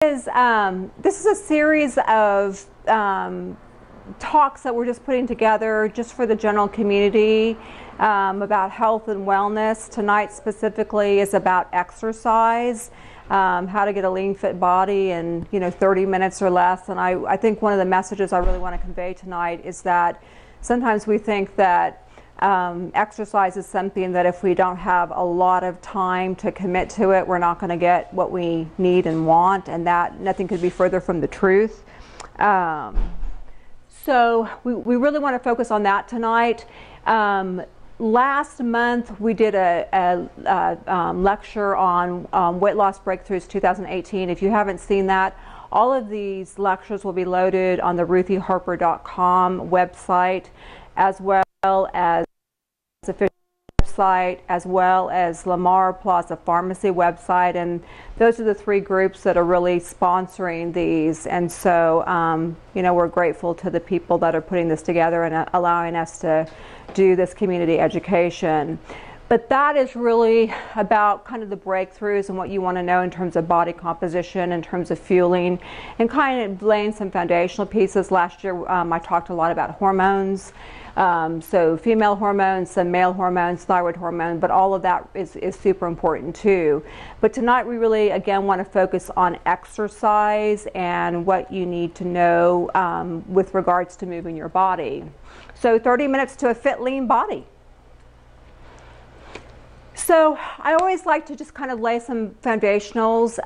This is a series of talks that we're just putting together just for the general community about health and wellness. Tonight specifically is about exercise, how to get a lean, fit body in 30 minutes or less. And I think one of the messages I really want to convey tonight is that sometimes we think that exercise is something that if we don't have a lot of time to commit to it, we're not going to get what we need and want, and that nothing could be further from the truth. So we really want to focus on that tonight. Last month we did a lecture on weight loss breakthroughs 2018. If you haven't seen that, all of these lectures will be loaded on the ruthieharper.com website, as well as the official website, as well as Lamar Plaza Pharmacy website, and those are the three groups that are really sponsoring these. And so we're grateful to the people that are putting this together and allowing us to do this community education. But that is really about kind of the breakthroughs and what you want to know in terms of body composition, in terms of fueling, and kind of laying some foundational pieces. Last year I talked a lot about hormones, so female hormones, some male hormones, thyroid hormone, but all of that is super important too. But tonight we really again want to focus on exercise and what you need to know with regards to moving your body. So 30 minutes to a fit, lean body. So I always like to just kind of lay some foundationals,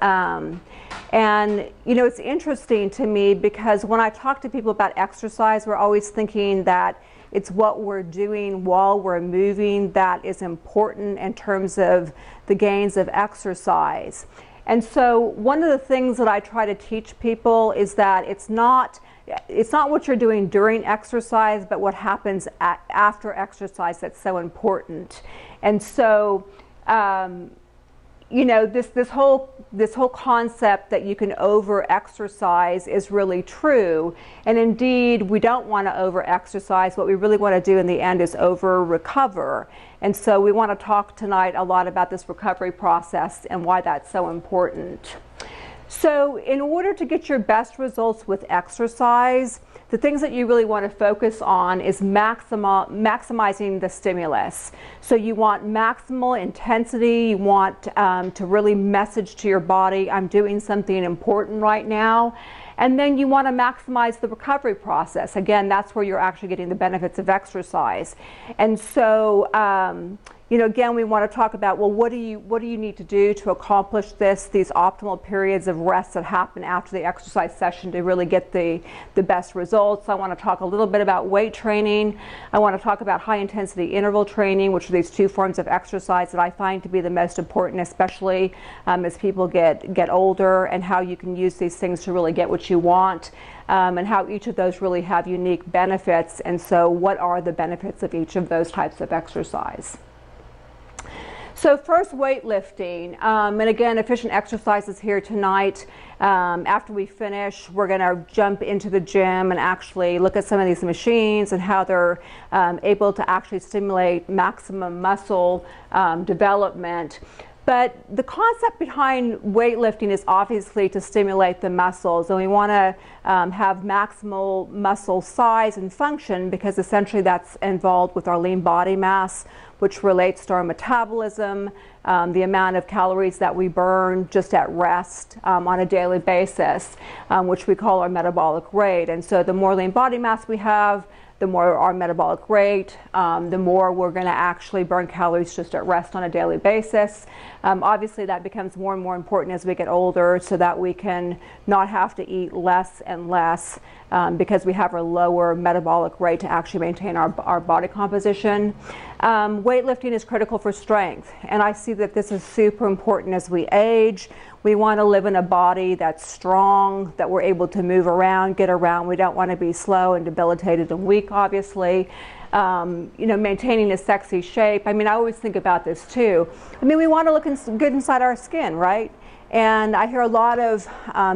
and it's interesting to me because when I talk to people about exercise, we're always thinking that it's what we're doing while we're moving that is important in terms of the gains of exercise. And so one of the things that I try to teach people is that it's not what you're doing during exercise, but what happens after exercise that's so important. And so, this whole concept that you can over-exercise is really true. And indeed, we don't want to over-exercise. What we really want to do in the end is over-recover. And so we want to talk tonight a lot about this recovery process and why that's so important. So in order to get your best results with exercise, the things that you really want to focus on is maximizing the stimulus. So you want maximal intensity, you want to really message to your body, I'm doing something important right now. And then you want to maximize the recovery process. Again, that's where you're actually getting the benefits of exercise. And so, again, we want to talk about, well, what do you need to do to accomplish these optimal periods of rest that happen after the exercise session to really get the best results. I want to talk a little bit about weight training. I want to talk about high intensity interval training, which are these two forms of exercise that I find to be the most important, especially as people get older, and how you can use these things to really get what you want. And how each of those really have unique benefits, and so what are the benefits of each of those types of exercise. So first, weightlifting, and again, efficient exercises here tonight. After we finish, we're going to jump into the gym and actually look at some of these machines and how they're able to actually stimulate maximum muscle development. But the concept behind weightlifting is obviously to stimulate the muscles, and we want to have maximal muscle size and function, because essentially that's involved with our lean body mass, which relates to our metabolism, the amount of calories that we burn just at rest on a daily basis, which we call our metabolic rate. And so the more lean body mass we have, the more our metabolic rate, the more we're going to actually burn calories just at rest on a daily basis. Obviously that becomes more and more important as we get older, so that we can not have to eat less and less because we have a lower metabolic rate to actually maintain our body composition. Weightlifting is critical for strength, and I see that this is super important as we age. We want to live in a body that's strong, that we're able to move around, get around. We don't want to be slow and debilitated and weak, obviously. Maintaining a sexy shape. I mean, I always think about this too. I mean, we want to look good inside our skin, right? And I hear a lot of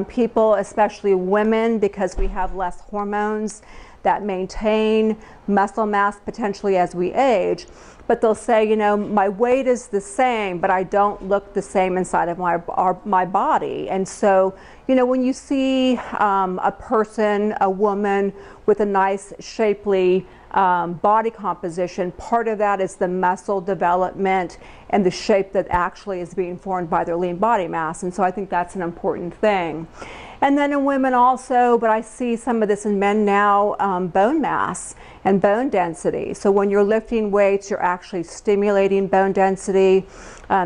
people, especially women, because we have less hormones that maintain muscle mass potentially as we age, but they'll say, you know, my weight is the same, but I don't look the same inside of my body. And so, you know, when you see a person, a woman with a nice, shapely body composition, part of that is the muscle development and the shape that actually is being formed by their lean body mass. And so I think that's an important thing. And then in women also, but I see some of this in men now, bone mass and bone density. So when you're lifting weights, you're actually stimulating bone density.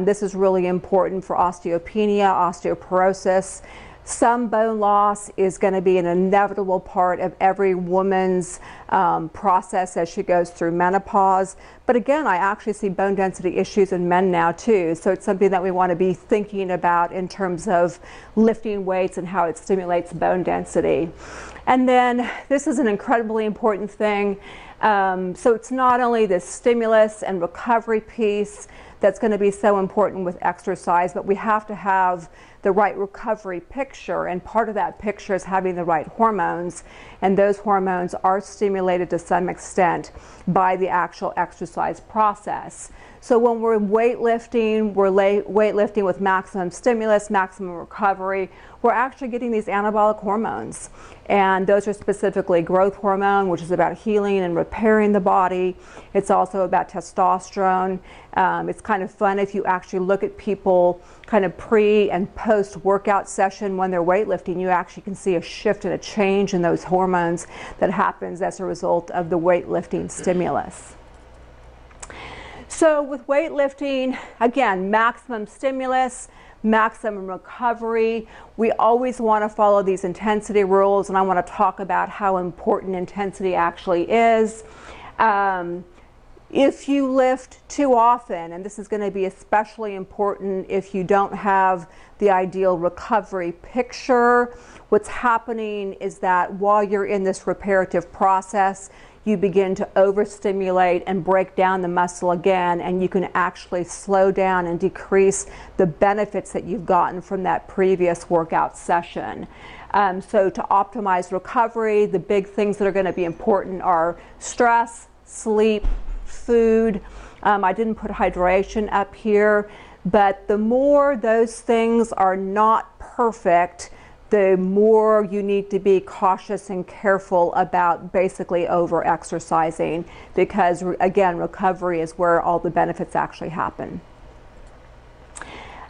This is really important for osteopenia, osteoporosis. Some bone loss is going to be an inevitable part of every woman's process as she goes through menopause. But again, I actually see bone density issues in men now too. So it's something that we want to be thinking about in terms of lifting weights and how it stimulates bone density. And then this is an incredibly important thing. So it's not only the stimulus and recovery piece that's going to be so important with exercise, but we have to have the right recovery picture, and part of that picture is having the right hormones, and those hormones are stimulated to some extent by the actual exercise process. So when we're weightlifting, weightlifting with maximum stimulus, maximum recovery, we're actually getting these anabolic hormones. And those are specifically growth hormone, which is about healing and repairing the body. It's also about testosterone. It's kind of fun if you actually look at people kind of pre and post workout session when they're weightlifting, you actually can see a shift and a change in those hormones that happens as a result of the weightlifting stimulus. So with weightlifting, again, maximum stimulus, maximum recovery. We always want to follow these intensity rules, and I want to talk about how important intensity actually is. If you lift too often, and this is going to be especially important if you don't have the ideal recovery picture, what's happening is that while you're in this reparative process, you begin to overstimulate and break down the muscle again, and you can actually slow down and decrease the benefits that you've gotten from that previous workout session. So to optimize recovery, the big things that are going to be important are stress, sleep, food. I didn't put hydration up here, but the more those things are not perfect, the more you need to be cautious and careful about basically over-exercising, because again, recovery is where all the benefits actually happen.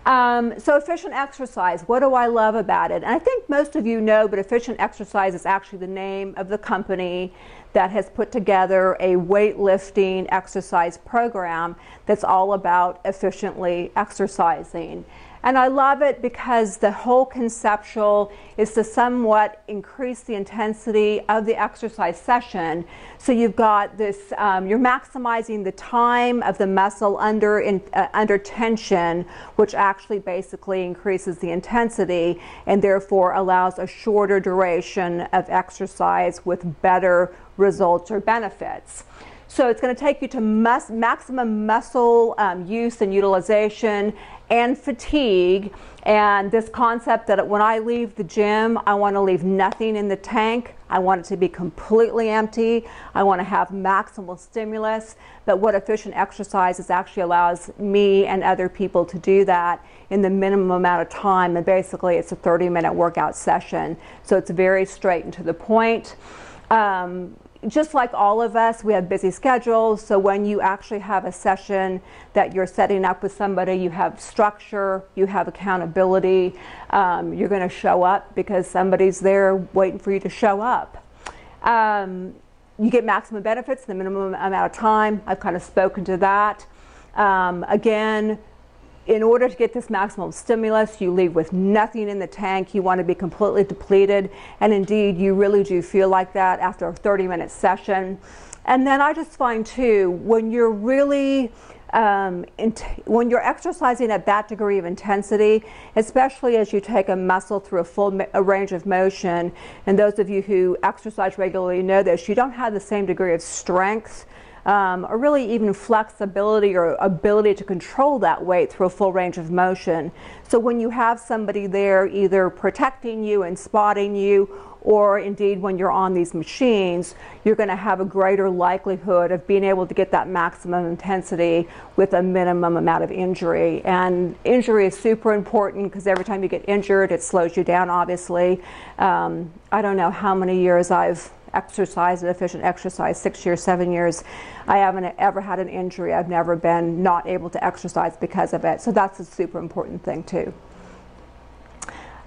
So efficient exercise, what do I love about it? And I think most of you know, but efficient exercise is actually the name of the company that has put together a weightlifting exercise program that's all about efficiently exercising. And I love it because the whole conceptual is to somewhat increase the intensity of the exercise session. So you've got this, you're maximizing the time of the muscle under tension, which actually basically increases the intensity and therefore allows a shorter duration of exercise with better results or benefits. So it's going to take you to maximum muscle use and utilization and fatigue, and this concept that when I leave the gym, I want to leave nothing in the tank. I want it to be completely empty. I want to have maximal stimulus, but what efficient exercise is actually allows me and other people to do that in the minimum amount of time, and basically it's a 30-minute workout session. So it's very straight and to the point. Just like all of us, we have busy schedules, so when you actually have a session that you're setting up with somebody, you have structure, you have accountability, you're going to show up because somebody's there waiting for you to show up. You get maximum benefits in the minimum amount of time. I've kind of spoken to that. Again, in order to get this maximum stimulus, you leave with nothing in the tank. You want to be completely depleted, and indeed you really do feel like that after a 30-minute session. And then I just find too, when you're really when you're exercising at that degree of intensity, especially as you take a muscle through a full range of motion, and those of you who exercise regularly know this, you don't have the same degree of strength or really even flexibility or ability to control that weight through a full range of motion. So when you have somebody there either protecting you and spotting you, or indeed when you're on these machines, you're going to have a greater likelihood of being able to get that maximum intensity with a minimum amount of injury. And injury is super important because every time you get injured, it slows you down, obviously. I don't know how many years I've exercised, efficient exercise, 6 years, 7 years. I haven't ever had an injury. I've never been not able to exercise because of it. So that's a super important thing too.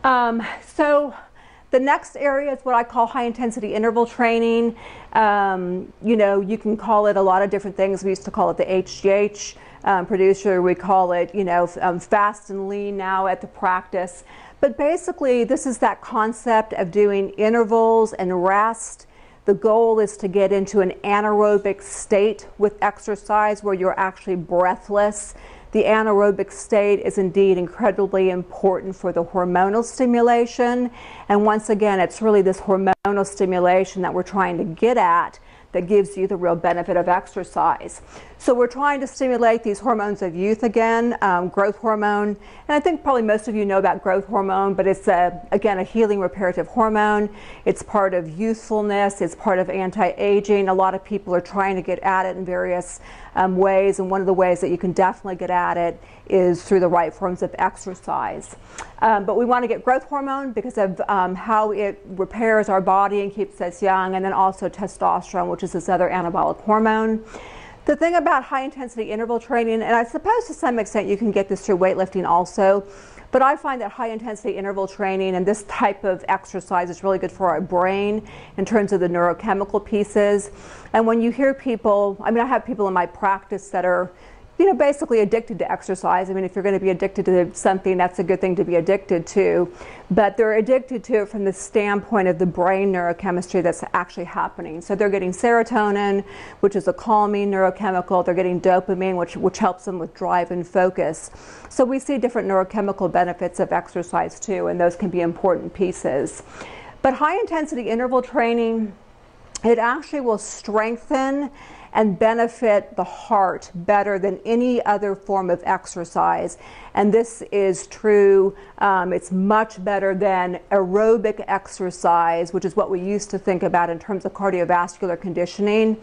So the next area is what I call high intensity interval training. You know, you can call it a lot of different things. We used to call it the HGH producer. We call it, you know, fast and lean now at the practice. But basically, this is that concept of doing intervals and rest. The goal is to get into an anaerobic state with exercise where you're actually breathless. The anaerobic state is indeed incredibly important for the hormonal stimulation. And once again, it's really this hormonal stimulation that we're trying to get at that gives you the real benefit of exercise. So we're trying to stimulate these hormones of youth again, growth hormone. And I think probably most of you know about growth hormone, but it's, again, a healing reparative hormone. It's part of youthfulness. It's part of anti-aging. A lot of people are trying to get at it in various ways, and one of the ways that you can definitely get at it is through the right forms of exercise. But we want to get growth hormone because of how it repairs our body and keeps us young, and then also testosterone, which is this other anabolic hormone. The thing about high intensity interval training, and I suppose to some extent you can get this through weightlifting also, but I find that high intensity interval training and this type of exercise is really good for our brain in terms of the neurochemical pieces. And when you hear people, I mean, I have people in my practice that are, you know, basically addicted to exercise. I mean, if you're going to be addicted to something, that's a good thing to be addicted to. But they're addicted to it from the standpoint of the brain neurochemistry that's actually happening. So they're getting serotonin, which is a calming neurochemical. They're getting dopamine, which helps them with drive and focus. So we see different neurochemical benefits of exercise too, and those can be important pieces. But high intensity interval training, it actually will strengthen and benefit the heart better than any other form of exercise. And this is true, it's much better than aerobic exercise, which is what we used to think about in terms of cardiovascular conditioning.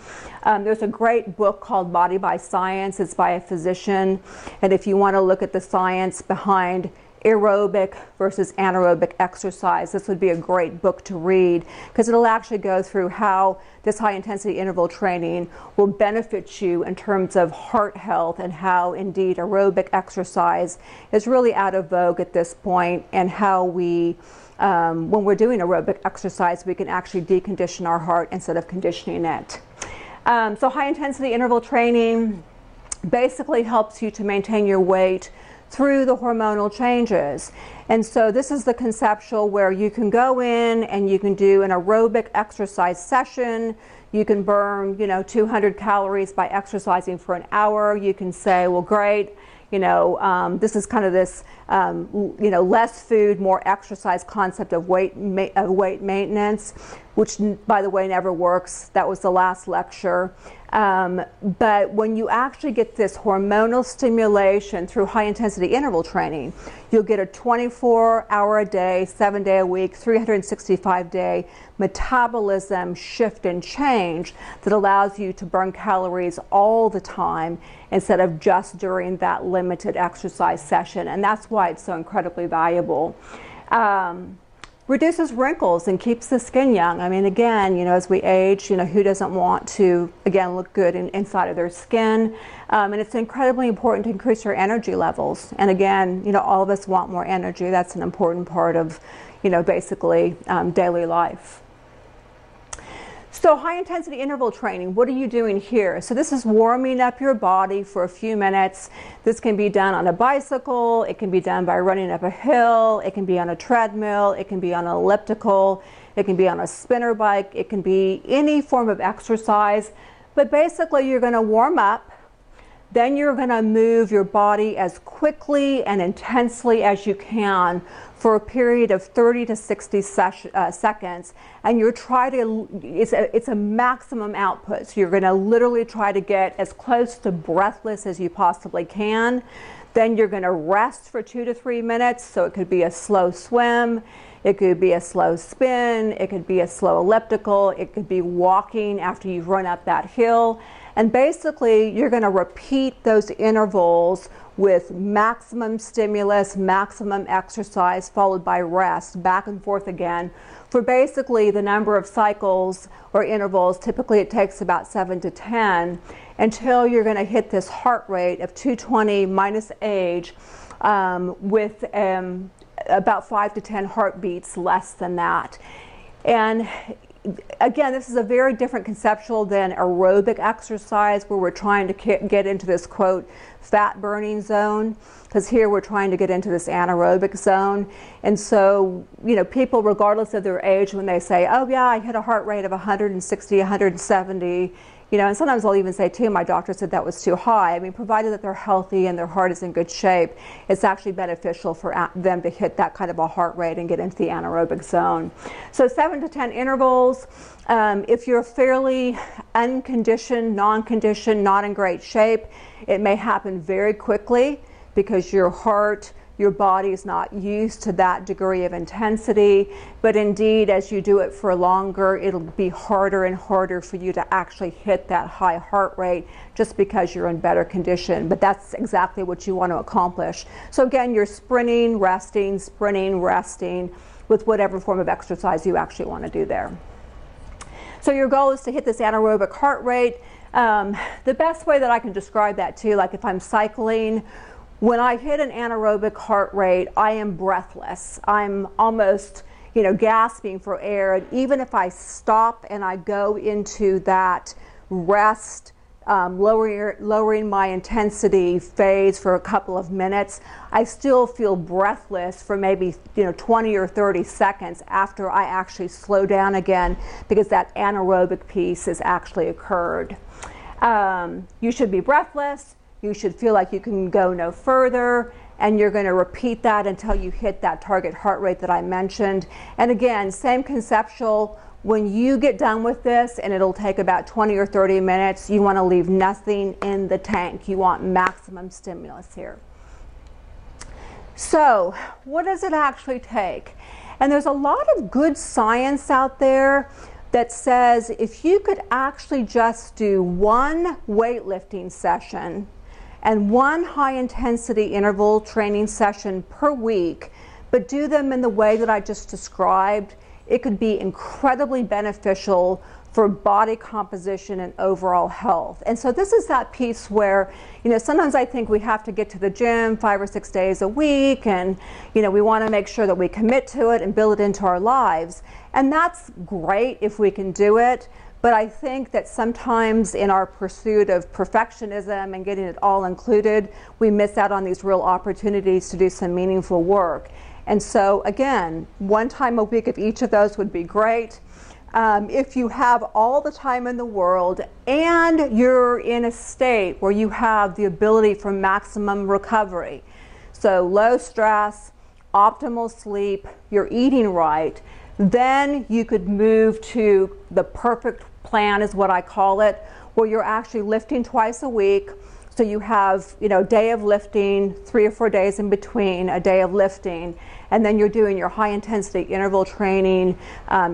There's a great book called Body by Science. It's by a physician. And if you want to look at the science behind aerobic versus anaerobic exercise, this would be a great book to read because it'll actually go through how this high intensity interval training will benefit you in terms of heart health and how indeed aerobic exercise is really out of vogue at this point, and how we when we're doing aerobic exercise we can actually decondition our heart instead of conditioning it. So high intensity interval training basically helps you to maintain your weight through the hormonal changes. And so this is the conceptual where you can go in and you can do an aerobic exercise session. You can burn, you know, 200 calories by exercising for an hour. You can say, well, great, you know, this is kind of this, you know, less food, more exercise concept of weight maintenance, which, by the way, never works. That was the last lecture. But when you actually get this hormonal stimulation through high intensity interval training, you'll get a 24-hour-a-day, 7-day-a-week, 365-day metabolism shift and change that allows you to burn calories all the time instead of just during that limited exercise session. And that's why it's so incredibly valuable. Reduces wrinkles and keeps the skin young. I mean, again, you know, as we age, you know, who doesn't want to, again, look good inside of their skin? And it's incredibly important to increase your energy levels. And again, you know, all of us want more energy. That's an important part of, you know, basically daily life. So high intensity interval training, what are you doing here? So this is warming up your body for a few minutes. This can be done on a bicycle, it can be done by running up a hill, it can be on a treadmill, it can be on an elliptical, it can be on a spinner bike, it can be any form of exercise. But basically you're going to warm up Then you're going to move your body as quickly and intensely as you can for a period of 30 to 60 seconds, and you're trying to, it's a maximum output. So you're going to literally try to get as close to breathless as you possibly can. Then you're going to rest for 2 to 3 minutes. So it could be a slow swim, it could be a slow spin, it could be a slow elliptical, it could be walking after you've run up that hill. And basically, you're going to repeat those intervals with maximum stimulus, maximum exercise, followed by rest, back and forth again, for basically the number of cycles or intervals. Typically, it takes about 7 to 10 until you're going to hit this heart rate of 220 minus age with about 5 to 10 heartbeats less than that. And again, this is a very different conceptual than aerobic exercise, where we're trying to get into this, quote, fat burning zone, because here we're trying to get into this anaerobic zone. And so, you know, people, regardless of their age, when they say, oh yeah, I hit a heart rate of 160, 170, you know, and sometimes I'll even say too, my doctor said that was too high. I mean, provided that they're healthy and their heart is in good shape, it's actually beneficial for them to hit that kind of a heart rate and get into the anaerobic zone. So 7 to 10 intervals. If you're fairly unconditioned, non-conditioned, not in great shape, it may happen very quickly because your heart, your body is not used to that degree of intensity. But indeed, as you do it for longer, it'll be harder and harder for you to actually hit that high heart rate just because you're in better condition. But that's exactly what you want to accomplish. So again, you're sprinting, resting with whatever form of exercise you actually want to do there. So your goal is to hit this anaerobic heart rate. The best way that I can describe that too, like if I'm cycling, when I hit an anaerobic heart rate, I am breathless. I'm almost, you know, gasping for air. And even if I stop and I go into that rest, lowering my intensity phase for a couple of minutes, I still feel breathless for maybe, you know, 20 or 30 seconds after I actually slow down again, because that anaerobic piece has actually occurred. You should be breathless. You should feel like you can go no further, and you're going to repeat that until you hit that target heart rate that I mentioned. And again, same conceptual. When you get done with this, and it'll take about 20 or 30 minutes, you want to leave nothing in the tank. You want maximum stimulus here. So, what does it actually take? And there's a lot of good science out there that says if you could actually just do one weightlifting session and one high-intensity interval training session per week, but do them in the way that I just described, it could be incredibly beneficial for body composition and overall health. And so this is that piece where, you know, sometimes I think we have to get to the gym 5 or 6 days a week, and, you know, we want to make sure that we commit to it and build it into our lives. And that's great if we can do it. But I think that sometimes in our pursuit of perfectionism and getting it all included, we miss out on these real opportunities to do some meaningful work. And so again, 1 time a week of each of those would be great. If you have all the time in the world and you're in a state where you have the ability for maximum recovery, so low stress, optimal sleep, you're eating right, then you could move to the perfect plan, is what I call it, where you're actually lifting twice a week. So you have, you know, a day of lifting, 3 or 4 days in between a day of lifting, and then you're doing your high intensity interval training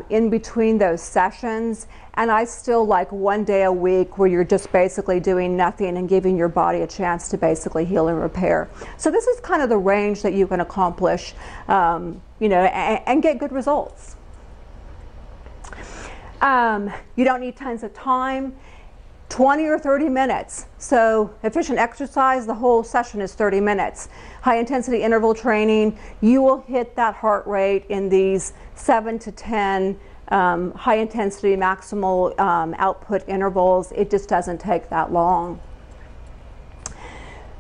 in between those sessions. And I still like 1 day a week where you're just basically doing nothing and giving your body a chance to basically heal and repair. So this is kind of the range that you can accomplish, you know, and get good results. You don't need tons of time. 20 or 30 minutes. So efficient exercise, the whole session is 30 minutes. High intensity interval training, you will hit that heart rate in these 7 to 10 high intensity maximal output intervals. It just doesn't take that long.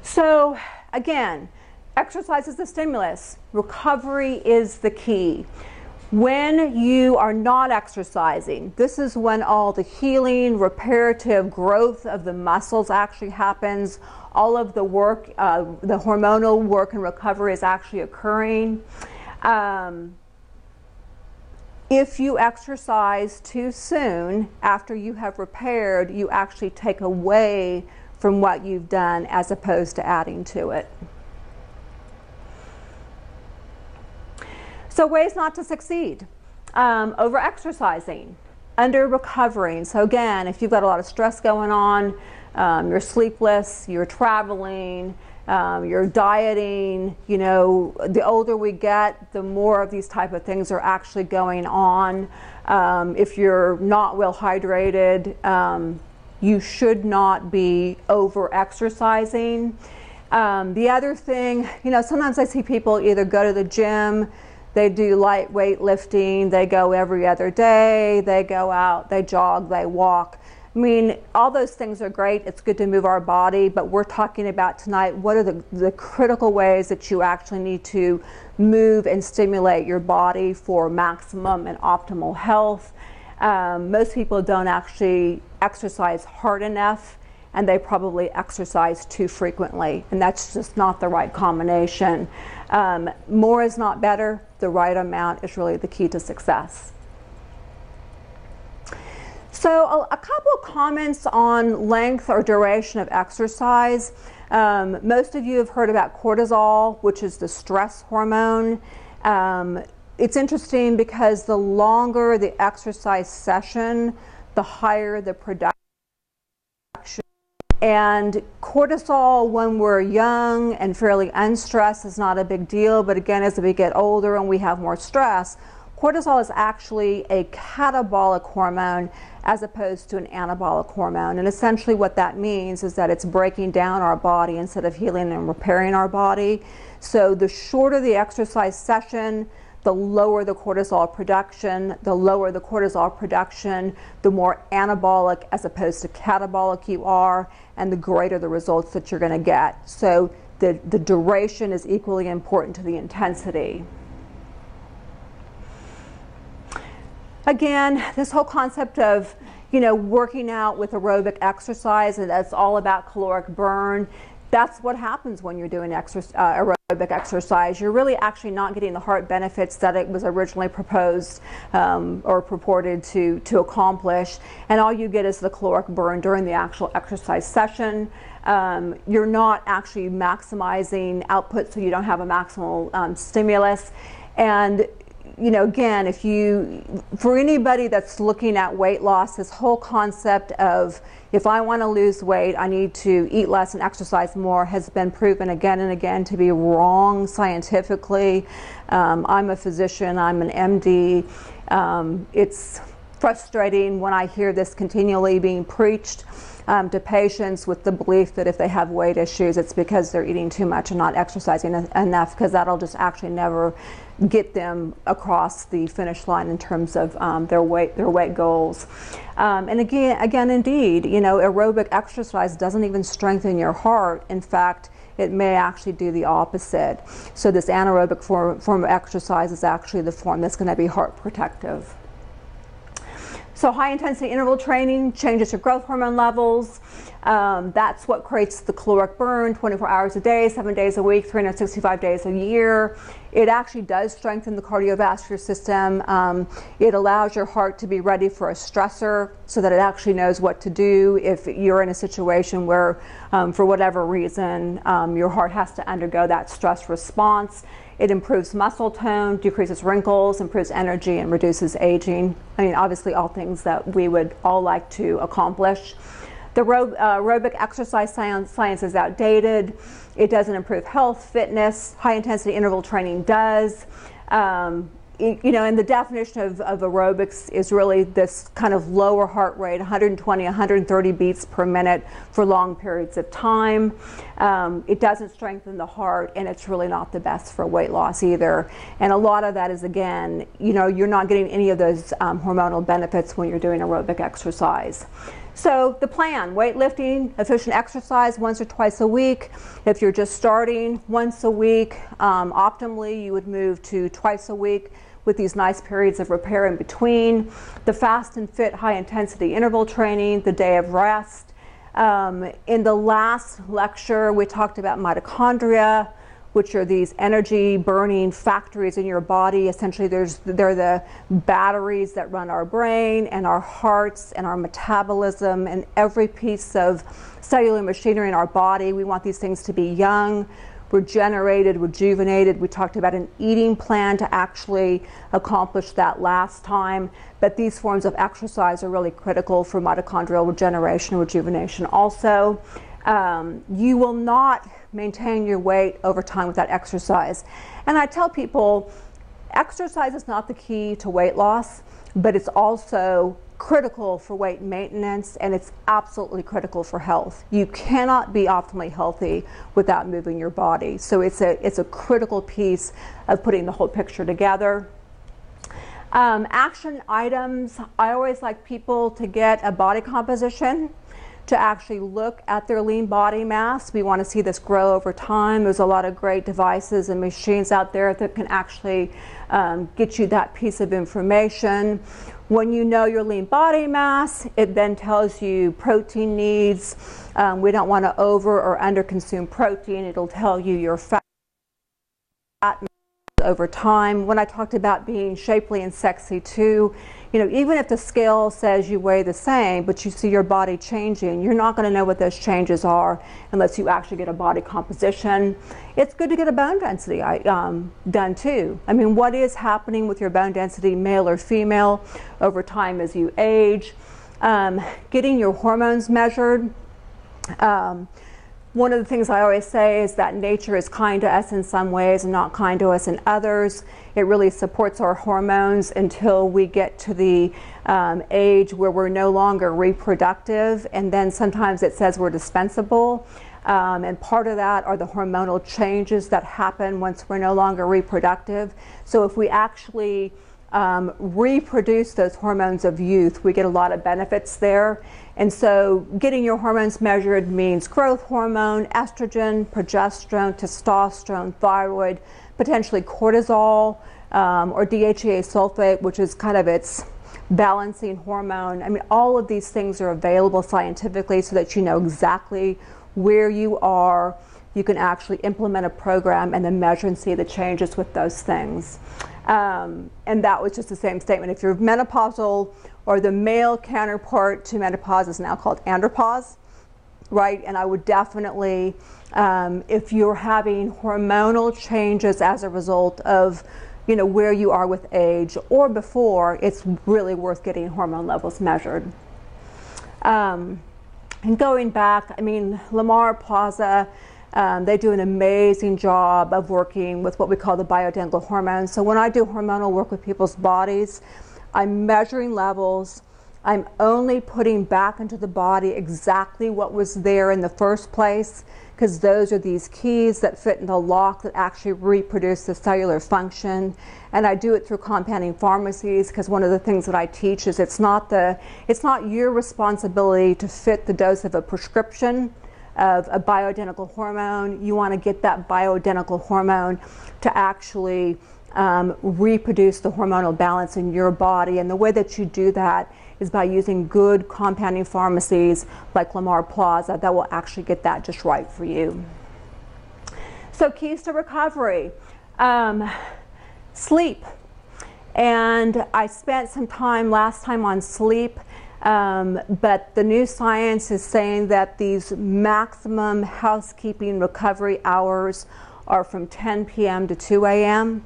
So again, exercise is the stimulus. Recovery is the key. When you are not exercising, this is when all the healing, reparative growth of the muscles actually happens. All of the work, the hormonal work and recovery is actually occurring. If you exercise too soon after you have repaired, you actually take away from what you've done as opposed to adding to it. So ways not to succeed: over-exercising, under-recovering. So again, if you've got a lot of stress going on, you're sleepless, you're traveling, you're dieting, you know, the older we get, the more of these type of things are actually going on. If you're not well hydrated, you should not be over-exercising. The other thing, you know, sometimes I see people either go to the gym, they do light weight lifting, they go every other day, they go out, they jog, they walk. I mean, all those things are great. It's good to move our body, but we're talking about tonight, what are the critical ways that you actually need to move and stimulate your body for maximum and optimal health. Most people don't actually exercise hard enough, and they probably exercise too frequently, and that's just not the right combination. More is not better. The right amount is really the key to success. So a couple of comments on length or duration of exercise. Most of you have heard about cortisol, which is the stress hormone. It's interesting because the longer the exercise session, the higher the production. And cortisol, when we're young and fairly unstressed, is not a big deal. But again, as we get older and we have more stress, cortisol is actually a catabolic hormone as opposed to an anabolic hormone. And essentially what that means is that it's breaking down our body instead of healing and repairing our body. So the shorter the exercise session, the lower the cortisol production. The lower the cortisol production, the more anabolic as opposed to catabolic you are, and the greater the results that you're going to get. So the duration is equally important to the intensity. Again, this whole concept of, you know, working out with aerobic exercise, and that's all about caloric burn. That's what happens when you're doing aerobic exercise. You're really actually not getting the heart benefits that it was originally proposed or purported to accomplish, and all you get is the caloric burn during the actual exercise session. You're not actually maximizing output, so you don't have a maximal stimulus. And you know, again, for anybody that's looking at weight loss, this whole concept of if I want to lose weight, I need to eat less and exercise more has been proven again and again to be wrong scientifically. I'm a physician, I'm an MD. It's frustrating when I hear this continually being preached to patients with the belief that if they have weight issues, it's because they're eating too much and not exercising enough, because that'll just actually never get them across the finish line in terms of their weight goals. And again, indeed, you know, aerobic exercise doesn't even strengthen your heart. In fact, it may actually do the opposite. So this anaerobic form of exercise is actually the form that's going to be heart protective. So high intensity interval training changes your growth hormone levels. That's what creates the caloric burn 24 hours a day, 7 days a week, 365 days a year. It actually does strengthen the cardiovascular system. It allows your heart to be ready for a stressor so that it actually knows what to do if you're in a situation where, for whatever reason, your heart has to undergo that stress response. It improves muscle tone, decreases wrinkles, improves energy, and reduces aging. I mean, obviously all things that we would all like to accomplish. The aerobic exercise science is outdated. It doesn't improve health, fitness. High intensity interval training does. You know, and the definition of aerobics is really this kind of lower heart rate, 120, 130 beats per minute for long periods of time. It doesn't strengthen the heart, and it's really not the best for weight loss either. And a lot of that is, again, you know, you're not getting any of those hormonal benefits when you're doing aerobic exercise. So the plan: weightlifting, efficient exercise once or twice a week. If you're just starting, once a week. Optimally, you would move to twice a week with these nice periods of repair in between. The fast and fit high intensity interval training, the day of rest. In the last lecture, we talked about mitochondria, which are these energy burning factories in your body. Essentially, they're the batteries that run our brain and our hearts and our metabolism and every piece of cellular machinery in our body. We want these things to be young, regenerated, rejuvenated. We talked about an eating plan to actually accomplish that last time. But these forms of exercise are really critical for mitochondrial regeneration and rejuvenation also. You will not maintain your weight over time without exercise. And I tell people, exercise is not the key to weight loss, but it's also critical for weight maintenance, and it's absolutely critical for health. You cannot be optimally healthy without moving your body. So it's a critical piece of putting the whole picture together. Action items, I always like people to get a body composition, to actually look at their lean body mass. We want to see this grow over time. There's a lot of great devices and machines out there that can actually get you that piece of information. When you know your lean body mass, it then tells you protein needs. We don't want to over or under consume protein. It'll tell you your fat over time. When I talked about being shapely and sexy too, you know, even if the scale says you weigh the same, but you see your body changing, you're not going to know what those changes are unless you actually get a body composition. It's good to get a bone density done too. I mean, what is happening with your bone density, male or female, over time as you age? Getting your hormones measured. One of the things I always say is that nature is kind to us in some ways and not kind to us in others. It really supports our hormones until we get to the age where we're no longer reproductive, and then sometimes it says we're dispensable. And part of that are the hormonal changes that happen once we're no longer reproductive. So if we actually reproduce those hormones of youth, we get a lot of benefits there. And so getting your hormones measured means growth hormone, estrogen, progesterone, testosterone, thyroid, potentially cortisol, or DHEA sulfate, which is kind of its balancing hormone. I mean, all of these things are available scientifically so that you know exactly where you are. You can actually implement a program and then measure and see the changes with those things. And that was just the same statement. If you're menopausal, or the male counterpart to menopause is now called andropause, right? And I would definitely, if you're having hormonal changes as a result of, you know, where you are with age or before, it's really worth getting hormone levels measured. And going back, I mean, Lamar, Plaza, they do an amazing job of working with what we call the bioidentical hormones. So when I do hormonal work with people's bodies, I'm measuring levels. I'm only putting back into the body exactly what was there in the first place, because those are these keys that fit in the lock that actually reproduce the cellular function. And I do it through compounding pharmacies, because one of the things that I teach is it's not your responsibility to fit the dose of a prescription of a bioidentical hormone. You want to get that bioidentical hormone to actually reproduce the hormonal balance in your body. And the way that you do that is by using good compounding pharmacies like Lamar Plaza that will actually get that just right for you. So keys to recovery. Sleep. And I spent some time last time on sleep, but the new science is saying that these maximum housekeeping recovery hours are from 10 p.m. to 2 a.m.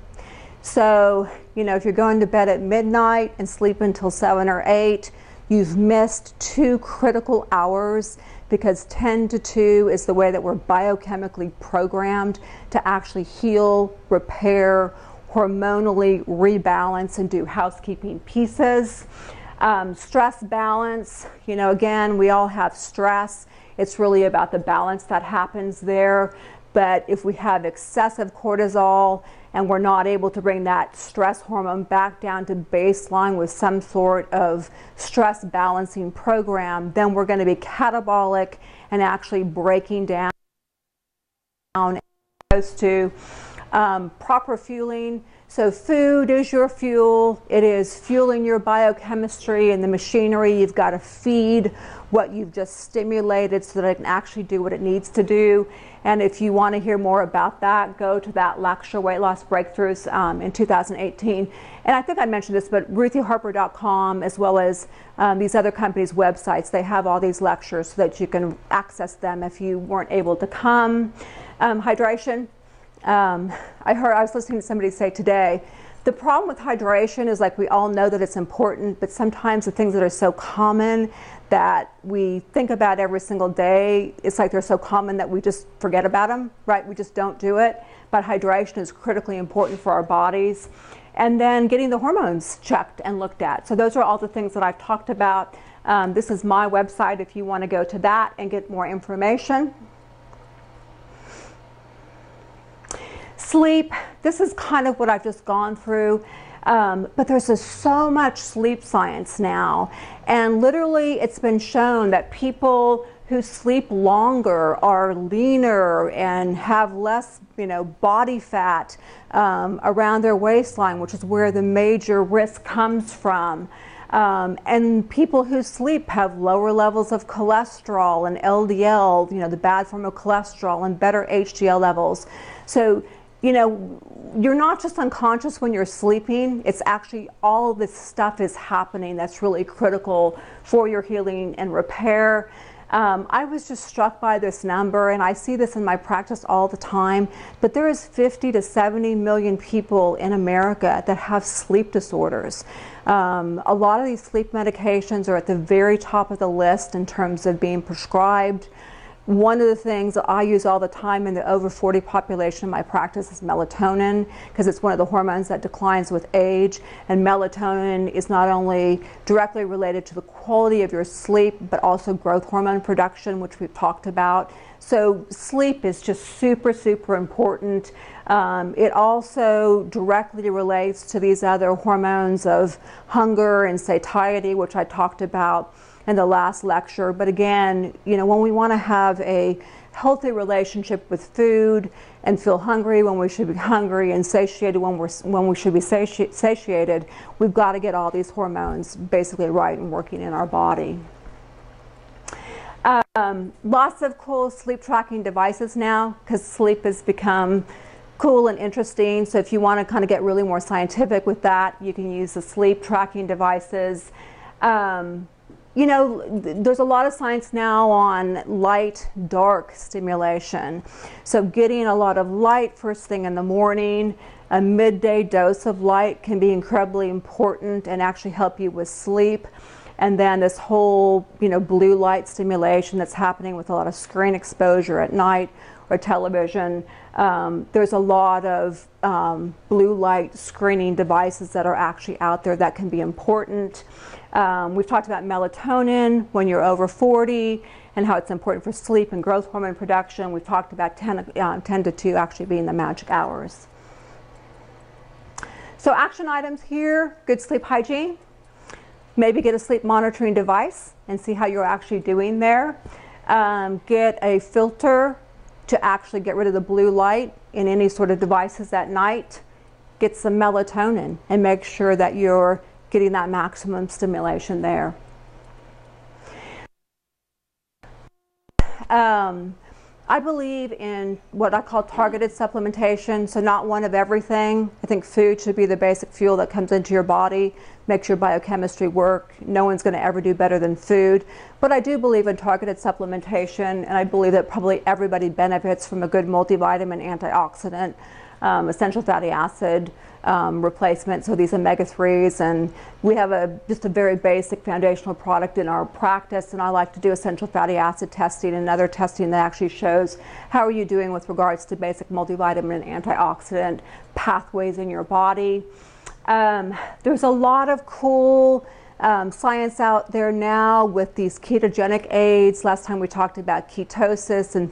So, you know, if you're going to bed at midnight and sleep until 7 or 8, you've missed 2 critical hours, because 10 to 2 is the way that we're biochemically programmed to actually heal, repair, hormonally rebalance, and do housekeeping pieces. Stress balance, you know, again, we all have stress. It's really about the balance that happens there. But if we have excessive cortisol and we're not able to bring that stress hormone back down to baseline with some sort of stress balancing program, then we're going to be catabolic and actually breaking down as opposed to Proper fueling. So food is your fuel. It is fueling your biochemistry and the machinery. You've got to feed what you've just stimulated so that it can actually do what it needs to do. And if you want to hear more about that, go to that lecture, Weight Loss Breakthroughs, in 2018. And I think I mentioned this, but ruthieharper.com, as well as these other companies' websites, they have all these lectures so that you can access them if you weren't able to come. Hydration. I was listening to somebody say today, the problem with hydration is, like, we all know that it's important, but sometimes the things that are so common that we think about every single day, it's like they're so common that we just forget about them, right? We just don't do it. But hydration is critically important for our bodies. And then getting the hormones checked and looked at. So those are all the things that I've talked about. This is my website if you want to go to that and get more information. Sleep, this is kind of what I've just gone through, but there's just so much sleep science now, and literally it's been shown that people who sleep longer are leaner and have less, body fat around their waistline, which is where the major risk comes from. And people who sleep have lower levels of cholesterol and LDL, the bad form of cholesterol, and better HDL levels. So you're not just unconscious when you're sleeping. It's actually all this stuff is happening that's really critical for your healing and repair. I was just struck by this number, and I see this in my practice all the time, but there is 50 to 70 million people in America that have sleep disorders. A lot of these sleep medications are at the very top of the list in terms of being prescribed. One of the things that I use all the time in the over 40 population in my practice is melatonin, because it's one of the hormones that declines with age. And melatonin is not only directly related to the quality of your sleep, but also growth hormone production, which we've talked about. So sleep is just super, super important. It also directly relates to these other hormones of hunger and satiety, which I talked about in the last lecture. But again, when we want to have a healthy relationship with food and feel hungry when we should be hungry and satiated when we should be satiated, we've got to get all these hormones basically right and working in our body. Lots of cool sleep tracking devices now, because sleep has become cool and interesting. So if you want to kind of get really more scientific with that, you can use the sleep tracking devices. There's a lot of science now on light, dark stimulation. So getting a lot of light first thing in the morning, a midday dose of light can be incredibly important and actually help you with sleep. And then this whole, blue light stimulation that's happening with a lot of screen exposure at night or television. There's a lot of blue light screening devices that are actually out there that can be important. We've talked about melatonin when you're over 40 and how it's important for sleep and growth hormone production. We've talked about 10 to 2 actually being the magic hours. So action items here: good sleep hygiene. Maybe get a sleep monitoring device and see how you're actually doing there. Get a filter to actually get rid of the blue light in any sort of devices at night. Get some melatonin and make sure that you're getting that maximum stimulation there. I believe in what I call targeted supplementation, so not one of everything. I think food should be the basic fuel that comes into your body, makes your biochemistry work. No one's going to ever do better than food. But I do believe in targeted supplementation, and I believe that probably everybody benefits from a good multivitamin, antioxidant, essential fatty acid replacement, so these omega-3s. And we have just a very basic foundational product in our practice, and I like to do essential fatty acid testing and other testing that actually shows how are you doing with regards to basic multivitamin and antioxidant pathways in your body. There's a lot of cool science out there now with these ketogenic aids. Last time we talked about ketosis and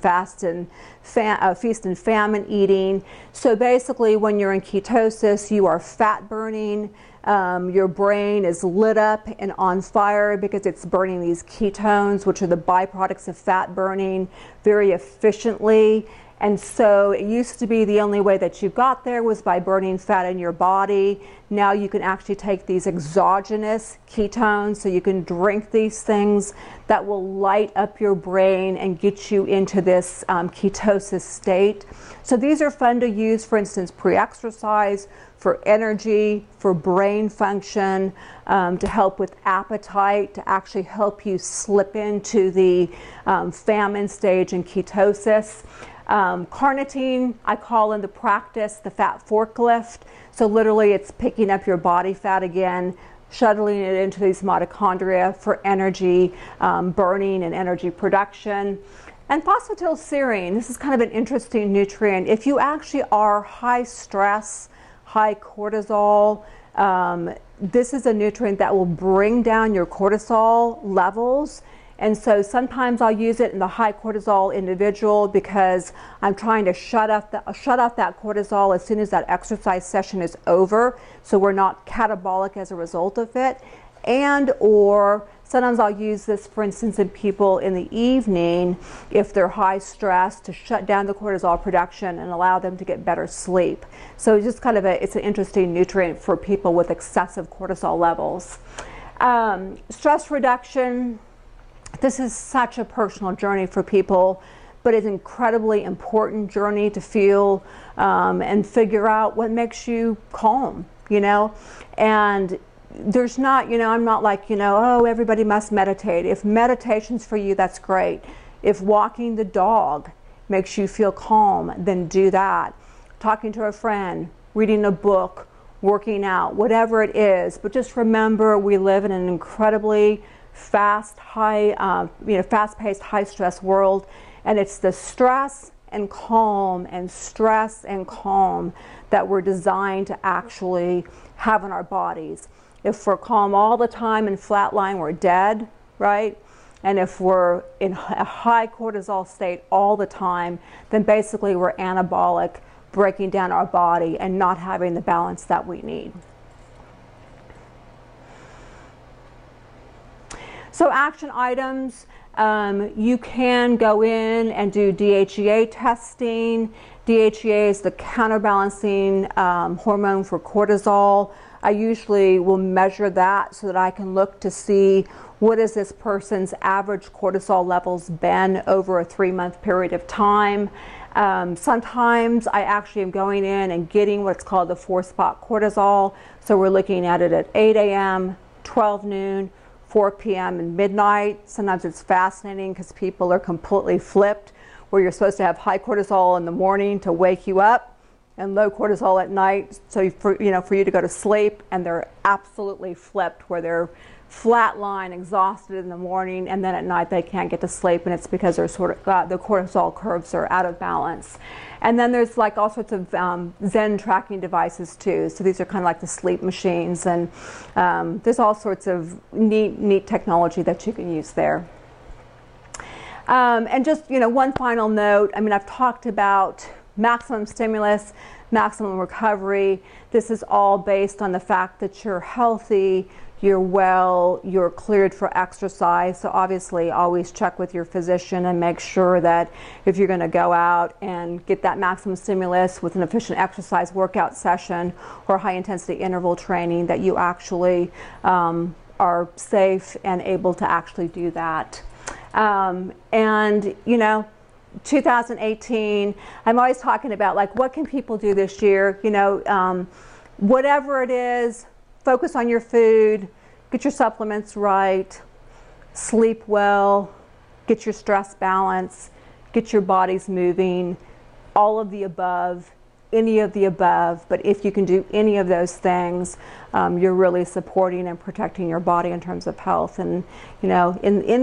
feast and famine eating. So basically when you're in ketosis, you are fat burning. Your brain is lit up and on fire because it's burning these ketones, which are the byproducts of fat burning, very efficiently. And so it used to be the only way that you got there was by burning fat in your body. Now you can actually take these exogenous ketones, so you can drink these things that will light up your brain and get you into this ketosis state. So these are fun to use, for instance, pre-exercise, for energy, for brain function, to help with appetite, to actually help you slip into the famine stage and ketosis. Carnitine, I call in the practice the fat forklift. So literally it's picking up your body fat again, shuttling it into these mitochondria for energy burning and energy production. And phosphatidylserine, this is kind of an interesting nutrient. If you actually are high stress, high cortisol, this is a nutrient that will bring down your cortisol levels. And so sometimes I'll use it in the high cortisol individual because I'm trying to shut off that cortisol as soon as that exercise session is over, so we're not catabolic as a result of it. And or sometimes I'll use this, for instance, in people in the evening if they're high stress, to shut down the cortisol production and allow them to get better sleep. So it's just kind of it's an interesting nutrient for people with excessive cortisol levels. Stress reduction. This is such a personal journey for people, but it's an incredibly important journey to feel and figure out what makes you calm, you know. And there's not, you know, I'm not like, you know, oh, everybody must meditate. If meditation's for you, that's great. If walking the dog makes you feel calm, then do that. Talking to a friend, reading a book, working out, whatever it is. But just remember, we live in an incredibly fast-paced, high-stress world, and it's the stress and calm and stress and calm that we're designed to actually have in our bodies. If we're calm all the time and flatline, we're dead, right? And if we're in a high cortisol state all the time, then basically we're anabolic, breaking down our body and not having the balance that we need. So action items, you can go in and do DHEA testing. DHEA is the counterbalancing hormone for cortisol. I usually will measure that so that I can look to see what is this person's average cortisol levels been over a 3-month period of time. Sometimes I actually am going in and getting what's called the 4-spot cortisol. So we're looking at it at 8 a.m., 12 noon, 4 p.m. and midnight. Sometimes it's fascinating because people are completely flipped, where you're supposed to have high cortisol in the morning to wake you up and low cortisol at night, so for you to go to sleep, and they're absolutely flipped, where they're flatline, exhausted in the morning, and then at night they can't get to sleep, and it's because they're the cortisol curves are out of balance. And then there's like all sorts of Zen tracking devices too. So these are kind of like the sleep machines, and there's all sorts of neat technology that you can use there. And just, one final note. I mean, I've talked about maximum stimulus, maximum recovery. This is all based on the fact that you're healthy, you're well, you're cleared for exercise. So obviously always check with your physician and make sure that if you're going to go out and get that maximum stimulus with an efficient exercise workout session or high intensity interval training, that you actually are safe and able to actually do that. And 2018, I'm always talking about, like, what can people do this year? Whatever it is, focus on your food, get your supplements right, sleep well, get your stress balance, get your bodies moving, all of the above, any of the above. But if you can do any of those things, you're really supporting and protecting your body in terms of health. And in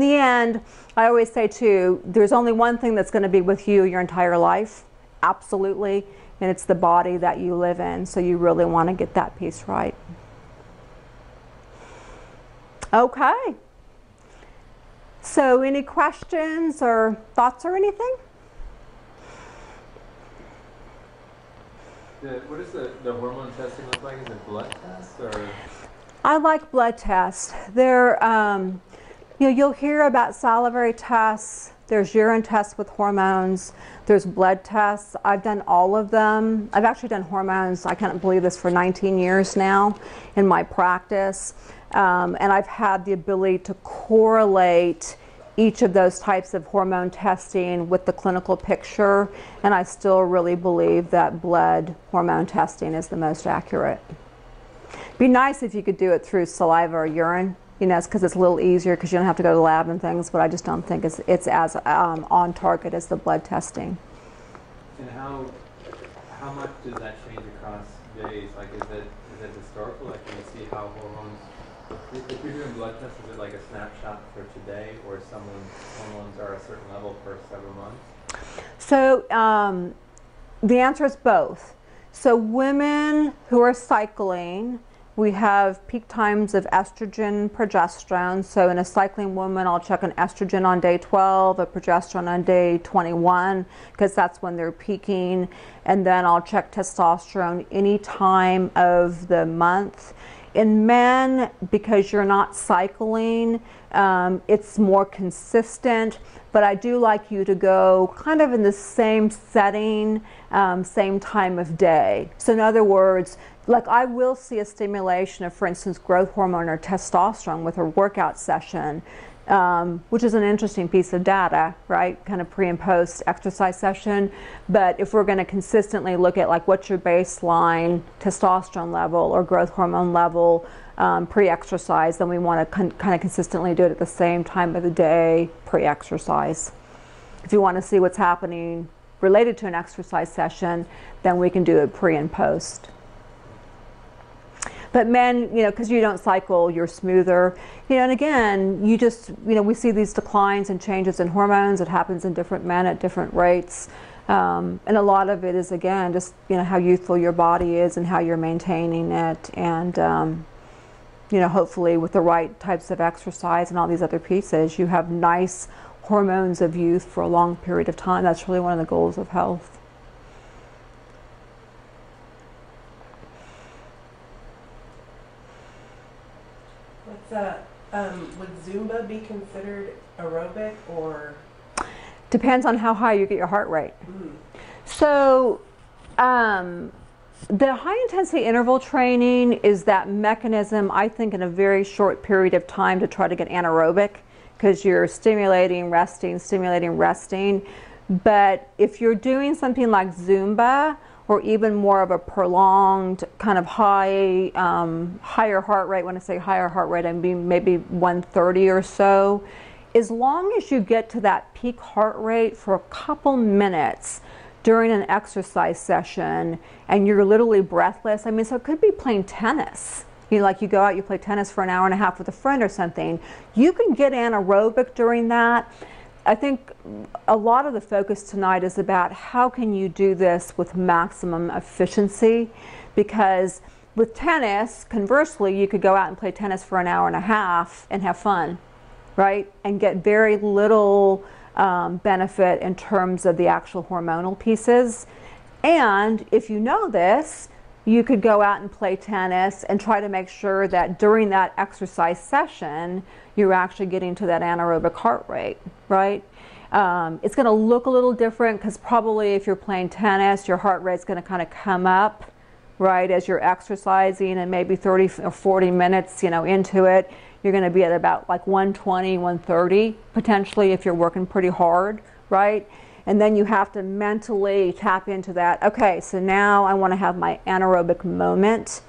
the end, I always say too, there's only one thing that's going to be with you your entire life, absolutely, and it's the body that you live in. So you really want to get that piece right. Okay. So any questions or thoughts or anything? What does the hormone testing look like? Is it blood tests or? I like blood tests. They're, you'll hear about salivary tests. There's urine tests with hormones. There's blood tests. I've done all of them. I've actually done hormones, I can't believe this, for 19 years now in my practice. And I've had the ability to correlate each of those types of hormone testing with the clinical picture. And I still really believe that blood hormone testing is the most accurate. It'd be nice if you could do it through saliva or urine. You know, it's because it's a little easier because you don't have to go to the lab and things, but I just don't think it's as on target as the blood testing. And how much does that change across days? Like, is it historical? Like, can you see how hormones? If you're doing blood tests, is it like a snapshot for today, or someone's hormones are a certain level for several months? So the answer is both. So women who are cycling, we have peak times of estrogen, progesterone. So in a cycling woman, I'll check an estrogen on day 12, a progesterone on day 21, because that's when they're peaking. And then I'll check testosterone any time of the month. In men, because you're not cycling, it's more consistent, but I do like you to go kind of in the same setting, same time of day. So in other words, like I will see a stimulation of, for instance, growth hormone or testosterone with a workout session, which is an interesting piece of data, right? Kind of pre and post exercise session. But if we're going to consistently look at like what's your baseline testosterone level or growth hormone level pre-exercise, then we want to kind of consistently do it at the same time of the day pre-exercise. If you want to see what's happening related to an exercise session, then we can do it pre and post. But men, you know, because you don't cycle, you're smoother. You know, and again, you just, you know, we see these declines and changes in hormones. It happens in different men at different rates. And a lot of it is, again, just, you know, how youthful your body is and how you're maintaining it. And, you know, hopefully with the right types of exercise and all these other pieces, you have nice hormones of youth for a long period of time. That's really one of the goals of health. Would Zumba be considered aerobic, or? Depends on how high you get your heart rate. So the high intensity interval training is that mechanism, I think, in a very short period of time to try to get anaerobic, because you're stimulating, resting. But if you're doing something like Zumba, or even more of a prolonged kind of higher heart rate, when I say higher heart rate, I mean maybe 130 or so, as long as you get to that peak heart rate for a couple minutes during an exercise session and you're literally breathless, I mean, so it could be playing tennis. You know, like you go out, you play tennis for an hour and a half with a friend or something. You can get anaerobic during that. I think a lot of the focus tonight is about how can you do this with maximum efficiency, because with tennis, conversely, you could go out and play tennis for an hour and a half and have fun, right? And get very little benefit in terms of the actual hormonal pieces. And if you know this, you could go out and play tennis and try to make sure that during that exercise session, you're actually getting to that anaerobic heart rate, right? It's going to look a little different because probably if you're playing tennis, your heart rate's going to kind of come up, right, as you're exercising, and maybe 30 or 40 minutes, you know, into it, you're going to be at about like 120, 130, potentially, if you're working pretty hard, right? And then you have to mentally tap into that. Okay, so now I want to have my anaerobic moment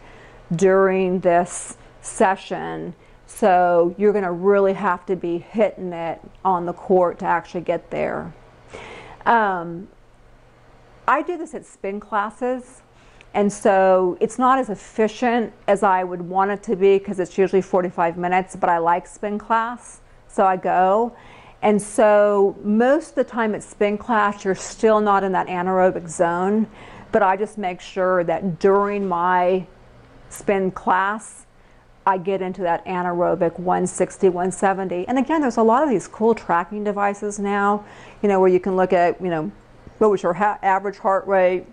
during this session. So you're going to really have to be hitting it on the court to actually get there. I do this at spin classes, and so it's not as efficient as I would want it to be because it's usually 45 minutes, but I like spin class, so I go. And so most of the time at spin class, you're still not in that anaerobic zone, but I just make sure that during my spin class, I get into that anaerobic 160, 170. And again, there's a lot of these cool tracking devices now, you know, where you can look at, you know, what was your average heart rate,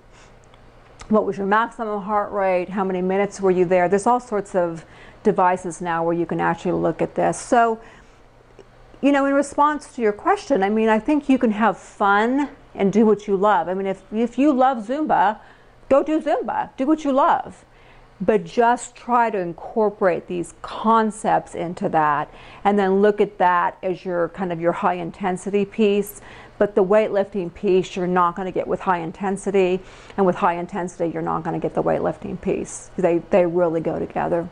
what was your maximum heart rate, how many minutes were you there. There's all sorts of devices now where you can actually look at this. So, you know, in response to your question, I mean, I think you can have fun and do what you love. I mean, if you love Zumba, go do Zumba. Do what you love. But just try to incorporate these concepts into that, and then look at that as your kind of your high intensity piece. But the weightlifting piece you're not going to get with high intensity, and with high intensity you're not going to get the weightlifting piece. They really go together.